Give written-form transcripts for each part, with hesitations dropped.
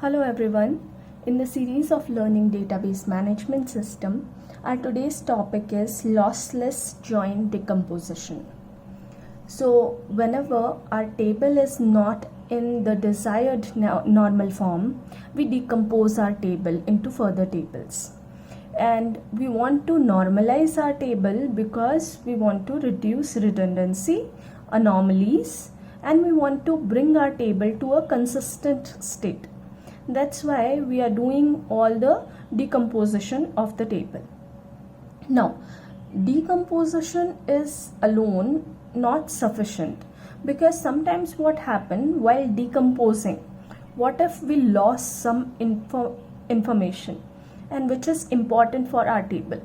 Hello everyone. In the series of learning database management system, our today's topic is lossless join decomposition. So whenever our table is not in the desired normal form, we decompose our table into further tables. And we want to normalize our table because we want to reduce redundancy, anomalies, and we want to bring our table to a consistent state. That's why we are doing all the decomposition of the table. Now, decomposition is alone not sufficient, because sometimes what happen while decomposing, what if we lost some information and which is important for our table.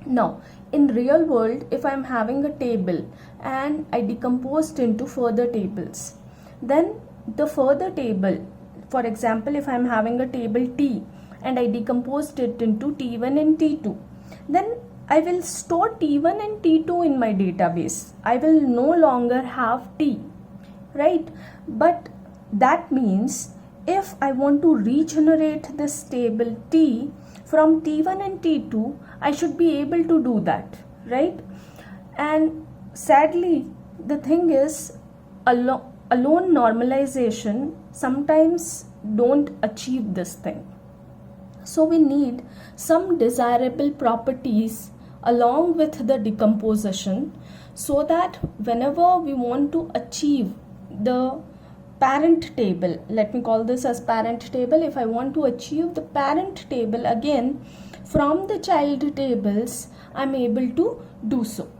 Now, in real world, if I am having a table and I decomposed into further tables, then the further table, for example, if I am having a table T and I decomposed it into T1 and T2, then I will store T1 and T2 in my database. I will no longer have T, right? But that means if I want to regenerate this table T from T1 and T2, I should be able to do that, right? And sadly, the thing is, alone normalization sometimes don't achieve this thing. So we need some desirable properties along with the decomposition, so that whenever we want to achieve the parent table, let me call this as parent table, if I want to achieve the parent table again from the child tables, I'm able to do so.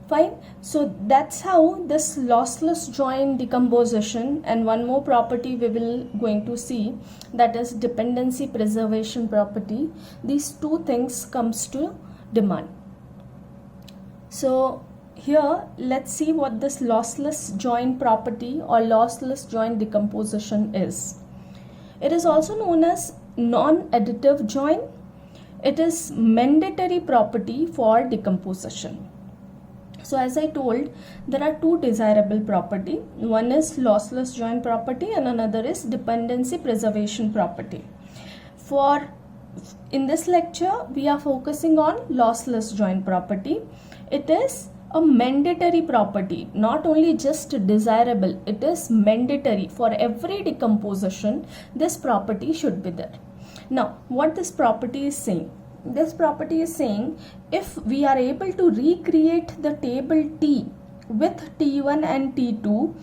Fine. So that's how this lossless join decomposition, and one more property we will going to see, that is dependency preservation property. These two things comes to demand. So here let's see what this lossless join property or lossless join decomposition is. It is also known as non-additive join. It is mandatory property for decomposition. So as I told, there are two desirable property. One is lossless join property and another is dependency preservation property. In this lecture, we are focusing on lossless join property. It is a mandatory property, not only just desirable, it is mandatory. For every decomposition, this property should be there. Now, what this property is saying? This property is saying if we are able to recreate the table T with T1 and T2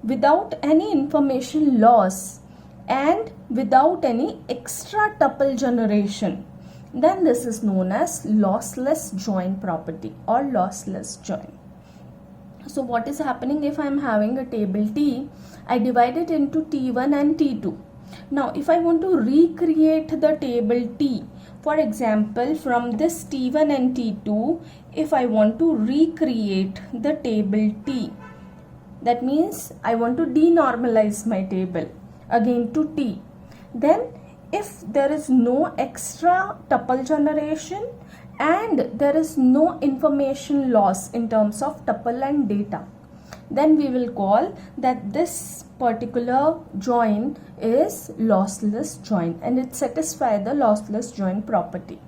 without any information loss and without any extra tuple generation, then this is known as lossless join property or lossless join. So what is happening if I am having a table T, I divide it into T1 and T2. Now if I want to recreate the table T, for example, from this T1 and T2, if I want to recreate the table T, that means I want to denormalize my table again to T. Then if there is no extra tuple generation and there is no information loss in terms of tuple and data, then we will call that this particular join is lossless join, and it satisfies the lossless join property.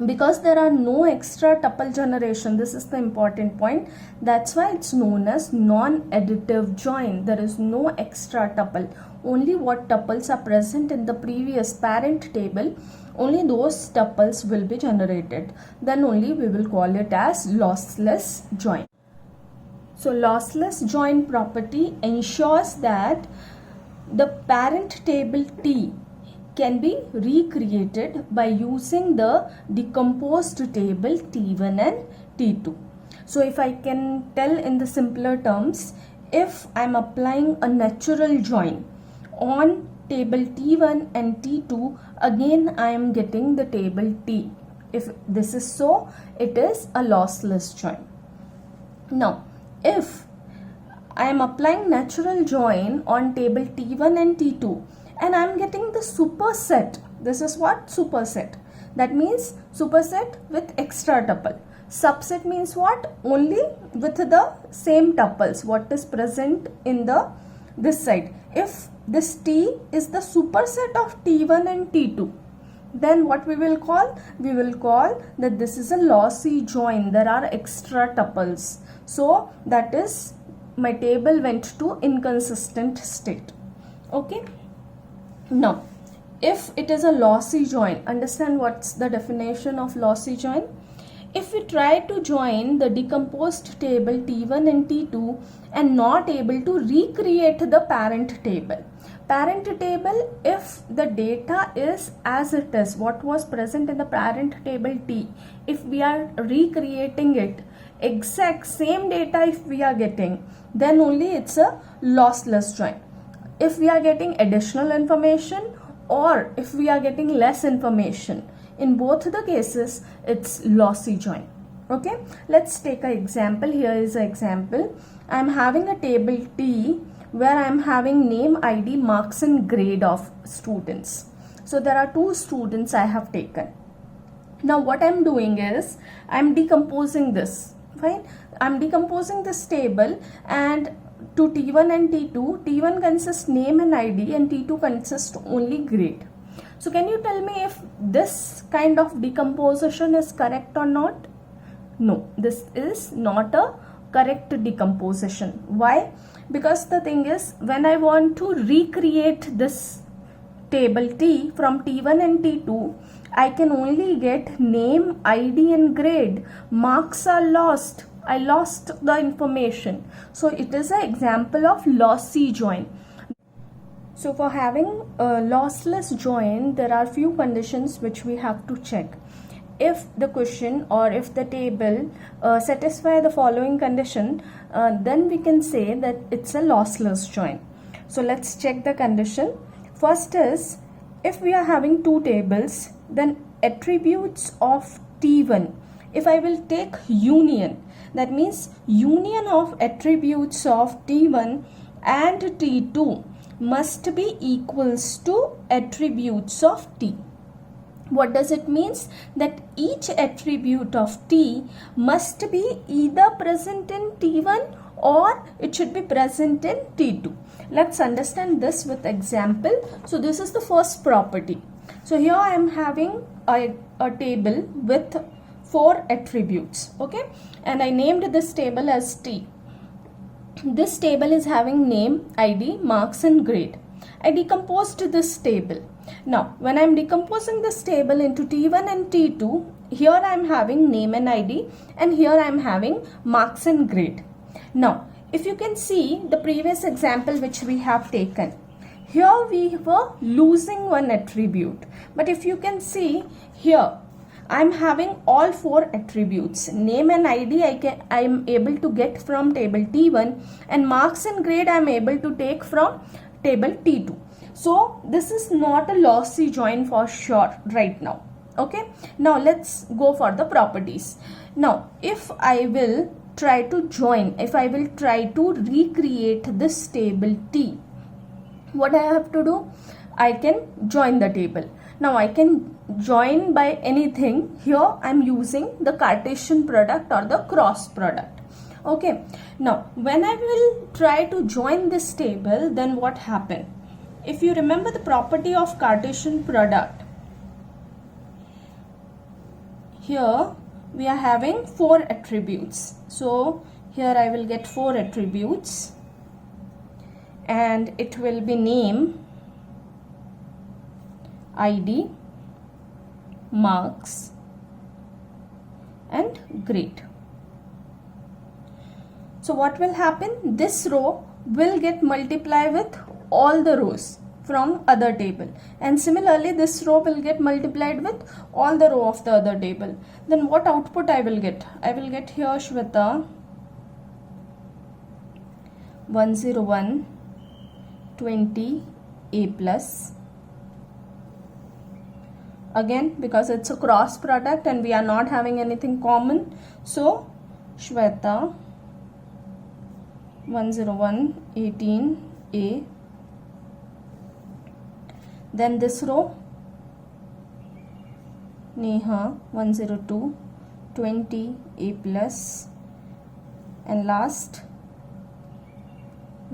Because there are no extra tuple generation, this is the important point, that's why it's known as non-additive join. There is no extra tuple, only what tuples are present in the previous parent table, only those tuples will be generated. Then only we will call it as lossless join. So lossless join property ensures that the parent table T can be recreated by using the decomposed table T1 and T2. So if I can tell in the simpler terms, if I am applying a natural join on table T1 and T2, again I am getting the table T. If this is so, it is a lossless join. Now, if I am applying natural join on table T1 and T2 and I am getting the superset, this is what? Superset. That means superset with extra tuple. Subset means what? Only with the same tuples, what is present in the this side. If this T is the superset of T1 and T2, then what we will call? We will call that this is a lossy join. There are extra tuples. So that is, my table went to inconsistent state. Okay. Now, if it is a lossy join, understand what's the definition of lossy join? If we try to join the decomposed table T1 and T2 and not able to recreate the parent table. Parent table, if the data is as it is, what was present in the parent table T, if we are recreating it, exact same data if we are getting, then only it's a lossless join. If we are getting additional information or if we are getting less information, in both the cases it's lossy join. Okay, let's take an example. Here is an example. I am having a table T where I am having name, ID, marks and grade of students. So there are 2 students I have taken. Now what I am doing is I am decomposing this. Fine, I am decomposing this table and to T1 and T2. T1 consists name and ID and T2 consists only grade. So can you tell me if this kind of decomposition is correct or not? No, this is not a correct decomposition. Why? Because the thing is, when I want to recreate this table T from T1 and T2, I can only get name, ID and grade. Marks are lost. I lost the information. So it is an example of lossy join. So for having a lossless join, there are few conditions which we have to check. If the question or if the table satisfy the following condition, then we can say that it's a lossless join. So let's check the condition. First is, if we are having 2 tables, then attributes of T1, if I will take union, that means union of attributes of T1 and T2 must be equals to attributes of T. What does it means? That each attribute of T must be either present in T1 or it should be present in T2. Let's understand this with example. So this is the first property. So here I am having a table with 4 attributes. Okay, and I named this table as T. This table is having name, ID, marks and grade. I decomposed this table. Now, when I am decomposing this table into T1 and T2, here I am having name and ID and here I am having marks and grade. Now, if you can see the previous example which we have taken, here we were losing one attribute. But if you can see here, I am having all 4 attributes. Name and ID I am able to get from table T1 and marks and grade I am able to take from table T2. So this is not a lossy join for sure right now. Okay, now let's go for the properties. Now if I will try to join, if I will try to recreate this table T, what I have to do? I can join the table. Now I can join by anything. Here I am using the Cartesian product or the cross product. Okay, now when I will try to join this table, then what happened? If you remember the property of Cartesian product, here we are having 4 attributes. So here I will get 4 attributes and it will be name, ID, marks and grade. So what will happen? This row will get multiplied with all the rows from other table, and similarly this row will get multiplied with all the row of the other table. Then what output I will get? I will get here Shweta 101 20 A plus. Again, because it's a cross product and we are not having anything common, so Shweta 101 18 A. Then this row Neha 102 20 A plus, and last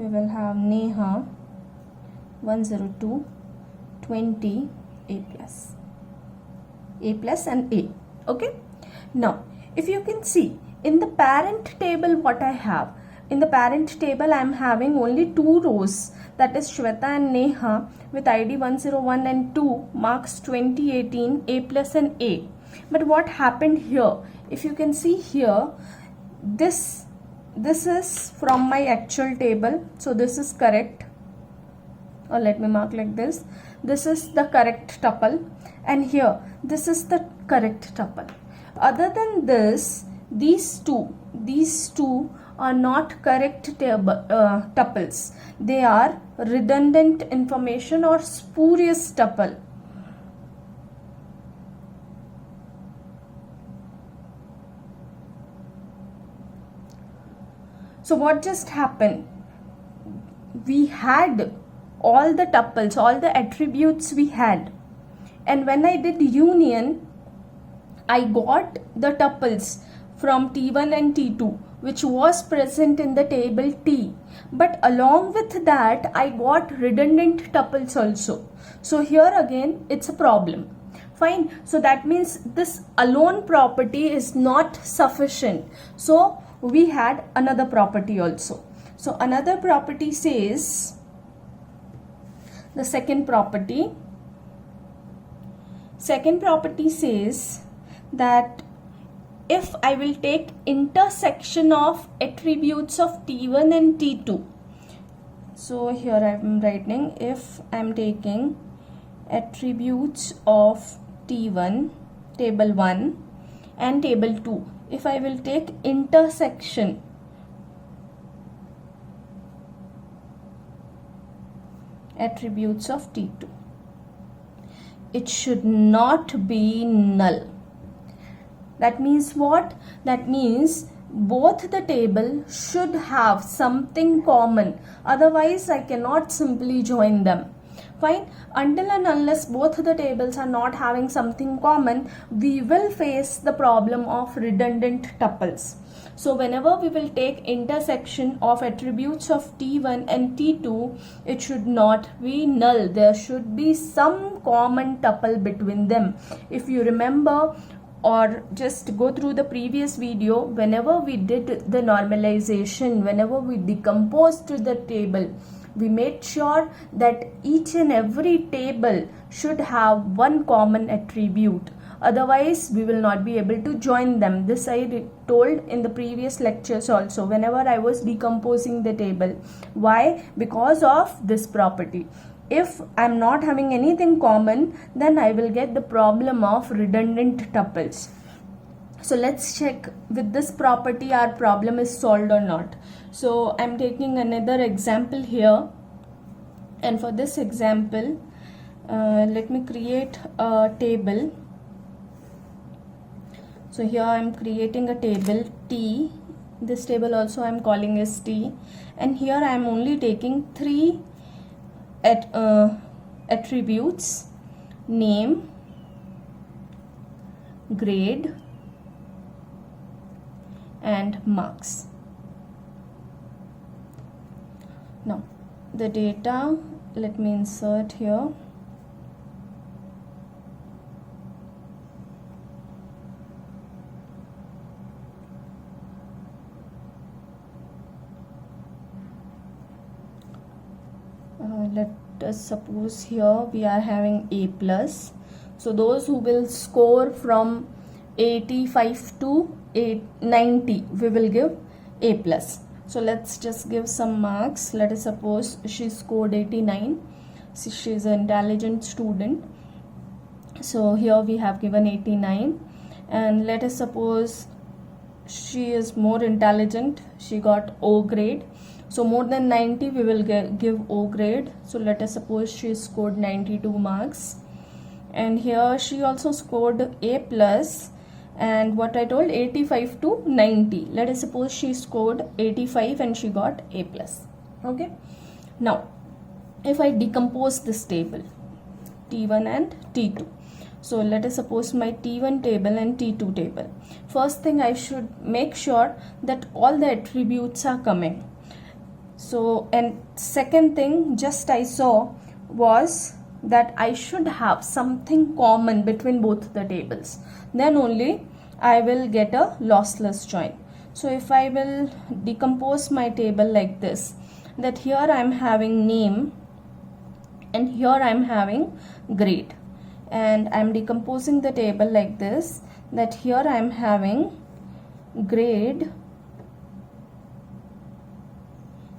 we will have Neha 102 20 A plus and A. Okay, now if you can see in the parent table what I have, in the parent table I am having only 2 rows, that is Shweta and Neha with ID 101 and 2, marks 2018, A plus and A. But what happened here, if you can see here, this is from my actual table, so this is correct, or let me mark like this. This is the correct tuple, and here this is the correct tuple. Other than this, these two are not correct tuples. They are redundant information or spurious tuple. So what just happened? We had all the tuples, all the attributes we had, and when I did union, I got the tuples from T1 and T2 which was present in the table T, but along with that I got redundant tuples also. So here again it's a problem. Fine, so that means this alone property is not sufficient, so we had another property also. So another property says, the second property says that if I will take intersection of attributes of T1 and T2, so here I am writing, if I am taking attributes of T1, table 1 and table 2, if I will take intersection attributes of T2, it should not be null. That means what? That means both the table should have something common, otherwise I cannot simply join them. Fine, until and unless both the tables are not having something common, we will face the problem of redundant tuples. So whenever we will take intersection of attributes of T1 and T2, it should not be null. There should be some common tuple between them. If you remember, or just go through the previous video, whenever we did the normalization, whenever we decomposed the table, we made sure that each and every table should have one common attribute. Otherwise, we will not be able to join them. This I told in the previous lectures also, whenever I was decomposing the table. Why? Because of this property. If I am not having anything common, then I will get the problem of redundant tuples. So let's check with this property our problem is solved or not. So I am taking another example here, and for this example, let me create a table. So here I am creating a table T. This table also I am calling as T, and here I am only taking 3 attributes: name, grade and marks. Now the data, let me insert here. Let us suppose here we are having A plus. So those who will score from 85 to 90, we will give A plus. So let's just give some marks. Let us suppose she scored 89. So she is an intelligent student. So here we have given 89, and let us suppose she is more intelligent. She got O grade. So more than 90 we will give O grade. So let us suppose she scored 92 marks, and here she also scored A plus, and what I told, 85 to 90. Let us suppose she scored 85 and she got A plus. Okay, now if I decompose this table T1 and T2, so let us suppose my T1 table and T2 table. First thing, I should make sure that all the attributes are coming. So, and second thing just I saw was that I should have something common between both the tables, then only I will get a lossless join. So if I will decompose my table like this, that here I am having name and here I am having grade, and I am decomposing the table like this, that here I am having grade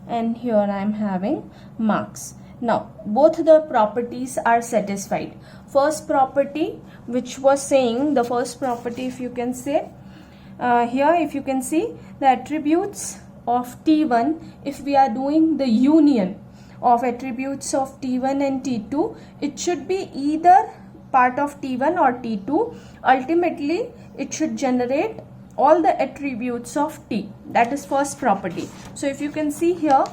and here I am having marks. Now both the properties are satisfied. First property, which was saying, the first property, if you can say, here if you can see the attributes of T1, if we are doing the union of attributes of T1 and T2, it should be either part of T1 or T2. Ultimately it should generate all the attributes of T. That is first property. So if you can see here,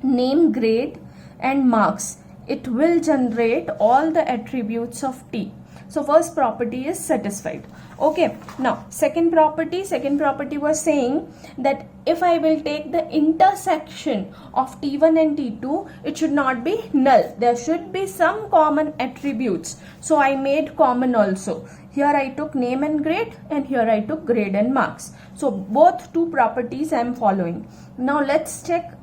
name, grade and marks, it will generate all the attributes of T. So first property is satisfied. Okay, now second property was saying that if I will take the intersection of T1 and T2, it should not be null. There should be some common attributes. So I made common also. Here I took name and grade, and here I took grade and marks. So both two properties I am following. Now let's check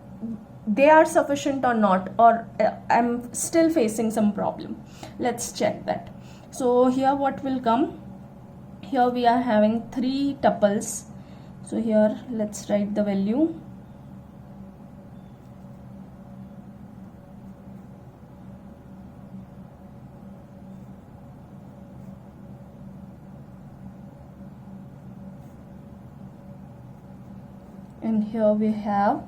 they are sufficient or not, or I'm still facing some problem. Let's check that. So here what will come? Here we are having 3 tuples. So here let's write the value. And here we have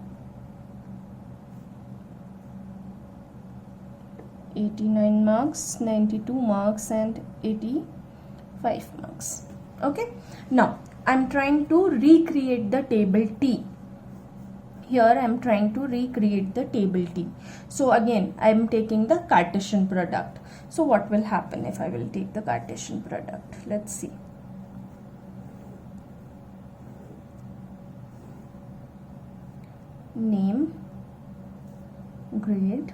89 marks, 92 marks and 85 marks. Okay, now I'm trying to recreate the table T. Here I'm trying to recreate the table T. So again I'm taking the Cartesian product. So what will happen if I will take the Cartesian product? Let's see. Name, grade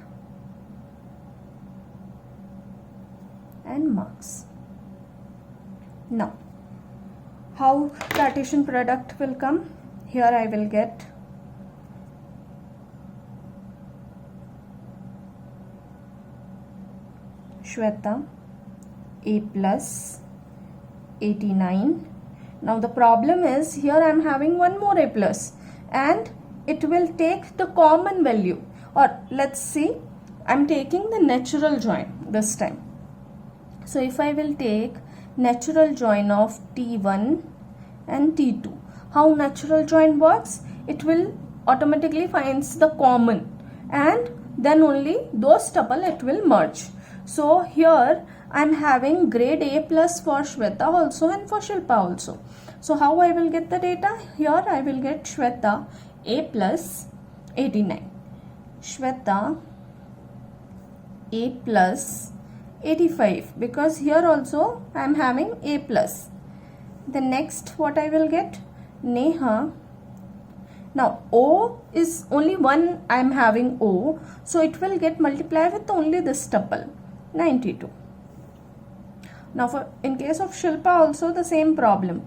and marks. Now how Cartesian product will come? Here I will get Shweta A plus 89. Now the problem is here I am having one more A plus, and it will take the common value, or let's see, I am taking the natural join this time. So if I will take natural join of T1 and T2, how natural join works? It will automatically finds the common, and then only those tuple it will merge. So here I am having grade A plus for Shweta also and for Shilpa also. So how I will get the data? Here I will get Shweta A plus 89, Shweta A plus 85, because here also I am having A plus. The next what I will get? Neha. Now O is only one, I am having O, so it will get multiplied with only this tuple 92. Now for in case of Shilpa also the same problem.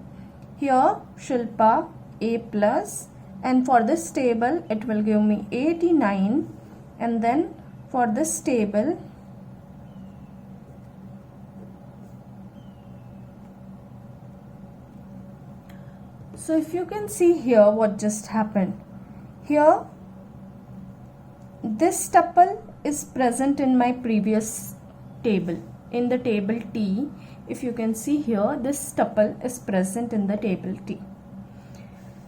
Here Shilpa A plus, and for this table it will give me 89, and then for this table so if you can see here what just happened, here this tuple is present in my previous table, in the table T. If you can see here, this tuple is present in the table T.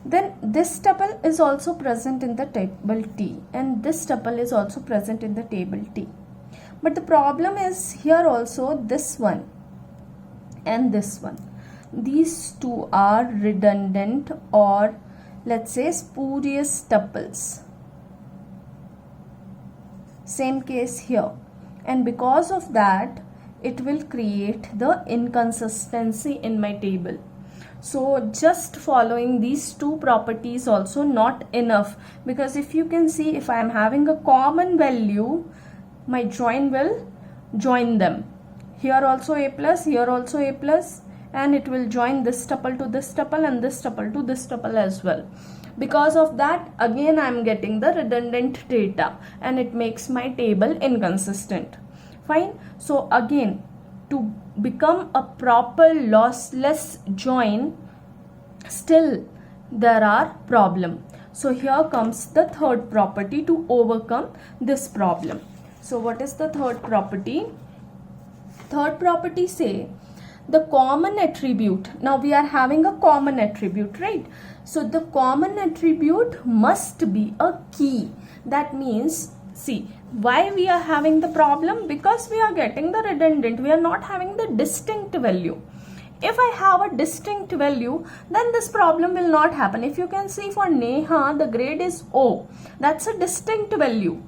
Then this tuple is also present in the table T, and this tuple is also present in the table T. But the problem is here also this one and this one. These two are redundant, or let's say spurious tuples. Same case here, and because of that it will create the inconsistency in my table. So just following these two properties also not enough, because if you can see, if I am having a common value, my join will join them. Here also a plus, here also a plus, and it will join this tuple to this tuple and this tuple to this tuple as well. Because of that, again I am getting the redundant data and it makes my table inconsistent. Fine. So again, to become a proper lossless join, still there are problem. So here comes the third property to overcome this problem. So what is the third property? Third property say the common attribute. Now we are having a common attribute, right? So the common attribute must be a key. That means, see, why we are having the problem? Because we are getting the redundant. We are not having the distinct value. If I have a distinct value, then this problem will not happen. If you can see, for Neha, the grade is O. That's a distinct value,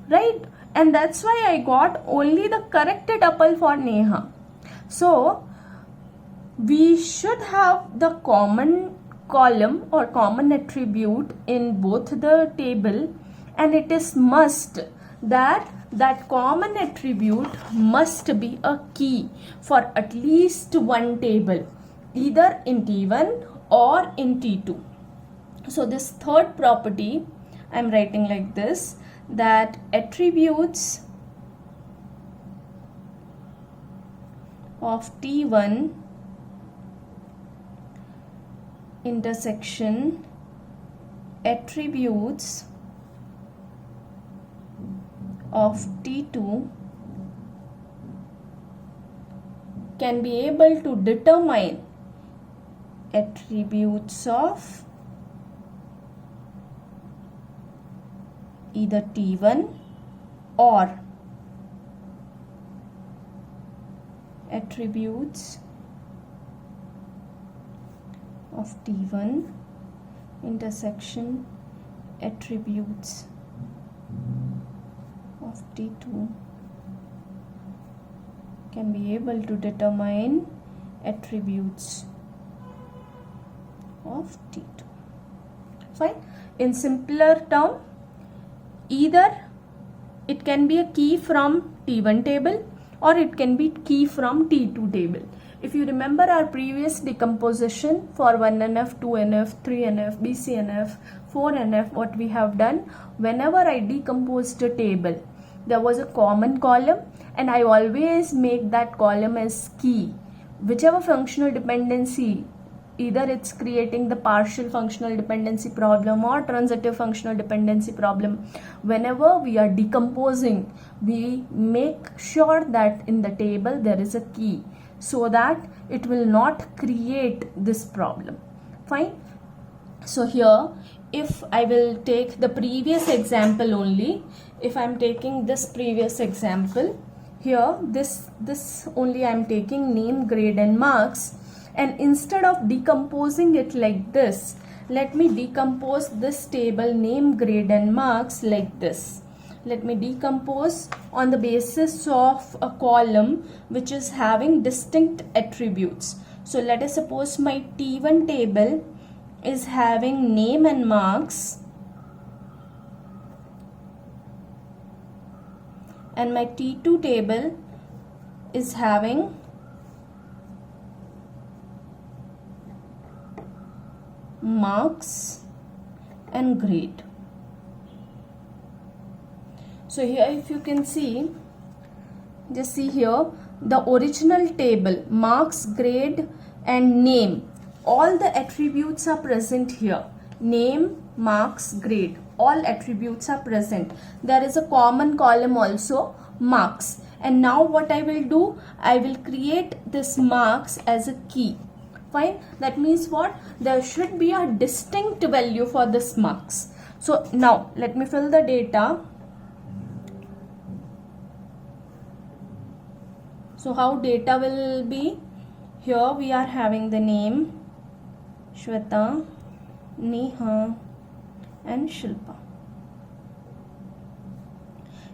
right? And that's why I got only the correct tuple for Neha. So we should have the common column or common attribute in both the table, and it is must that common attribute must be a key for at least one table, either in T1 or in T2. So this third property I am writing like this, that attributes of T1 intersection attributes of T2 can be able to determine attributes of either T1 or attributes of T1 intersection attributes of T2 can be able to determine attributes of T2. Fine. In simpler term, either it can be a key from T1 table or it can be key from T2 table. If you remember our previous decomposition for 1NF, 2NF, 3NF, BCNF, 4NF, what we have done, whenever I decomposed a table, there was a common column and I always make that column as key. Whichever functional dependency, either it's creating the partial functional dependency problem or transitive functional dependency problem, whenever we are decomposing, we make sure that in the table there is a key, so that it will not create this problem. Fine. So here, if I will take the previous example only, if I am taking this previous example, here this only I am taking name, grade and marks, and instead of decomposing it like this, let me decompose this table name, grade and marks like this. Let me decompose on the basis of a column which is having distinct attributes. So let us suppose my T1 table is having name and marks, and my T2 table is having marks and grade. So here, if you can see, just see here, the original table, marks, grade and name, all the attributes are present here. Name, marks, grade, all attributes are present. There is a common column also, marks. And now what I will do, I will create this marks as a key. Fine. That means what? There should be a distinct value for this marks. So now let me fill the data. So how data will be? Here we are having the name Shweta, Neha and Shilpa.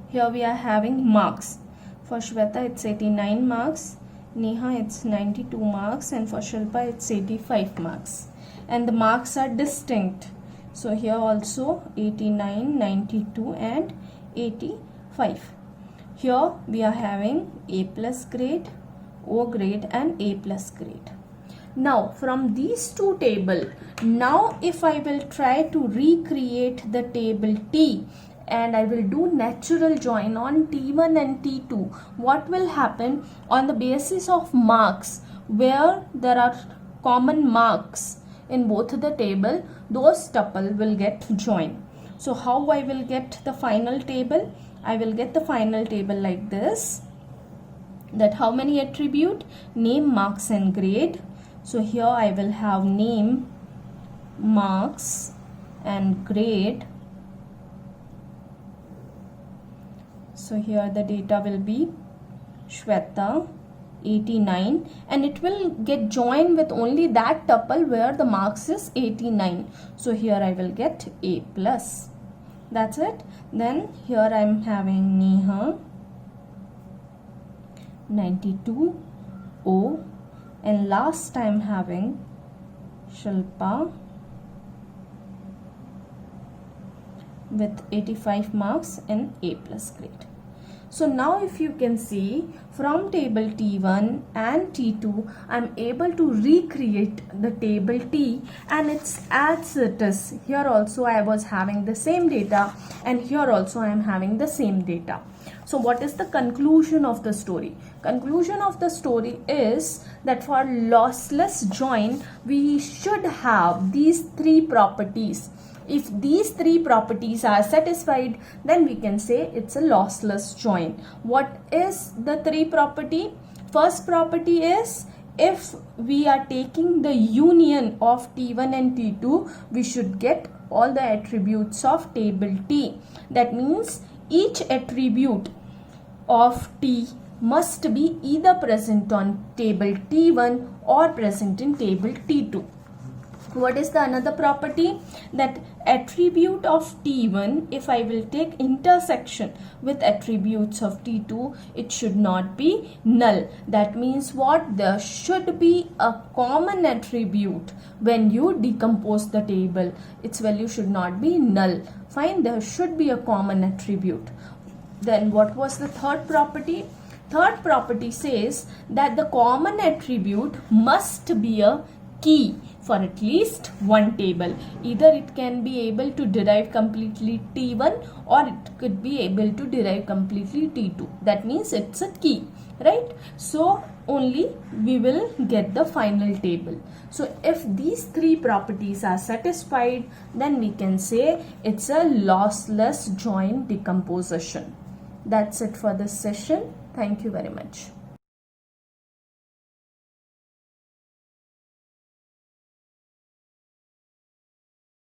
Here we are having marks. For Shweta it's 89 marks Neha it's 92 marks, and for Shilpa it's 85 marks, and the marks are distinct. So here also 89, 92 and 85. Here we are having A plus grade, O grade and A plus grade. Now from these two tables, now if I will try to recreate the table T and I will do natural join on T1 and T2, what will happen on the basis of marks, where there are common marks in both the table, those tuple will get joined. So how I will get the final table? I will get the final table like this, that how many attribute? Name, marks and grade. So here I will have name, marks and grade. So here the data will be Shweta 89, and it will get joined with only that tuple where the marks is 89. So here I will get A plus. That's it. Then here I am having Neha 92 O, and last I am having Shilpa with 85 marks in A plus grade. So now if you can see from table T1 and T2, I am able to recreate the table T, and it's as it is. Here also I was having the same data, and here also I am having the same data. So what is the conclusion of the story? Conclusion of the story is that for lossless join, we should have these three properties. If these three properties are satisfied, then we can say it's a lossless join. What is the three property? First property is, if we are taking the union of T1 and T2, we should get all the attributes of table T. That means each attribute of T must be either present on table T1 or present in table T2. What is the another property? That attribute of T1, if I will take intersection with attributes of T2, it should not be null. That means what? There should be a common attribute when you decompose the table. Its value should not be null. Fine, there should be a common attribute. Then what was the third property? Third property says that the common attribute must be a key for at least one table. Either it can be able to derive completely T1 or it could be able to derive completely T2. That means it's a key, right? So only we will get the final table. So if these three properties are satisfied, then we can say it's a lossless join decomposition. That's it for this session. Thank you very much.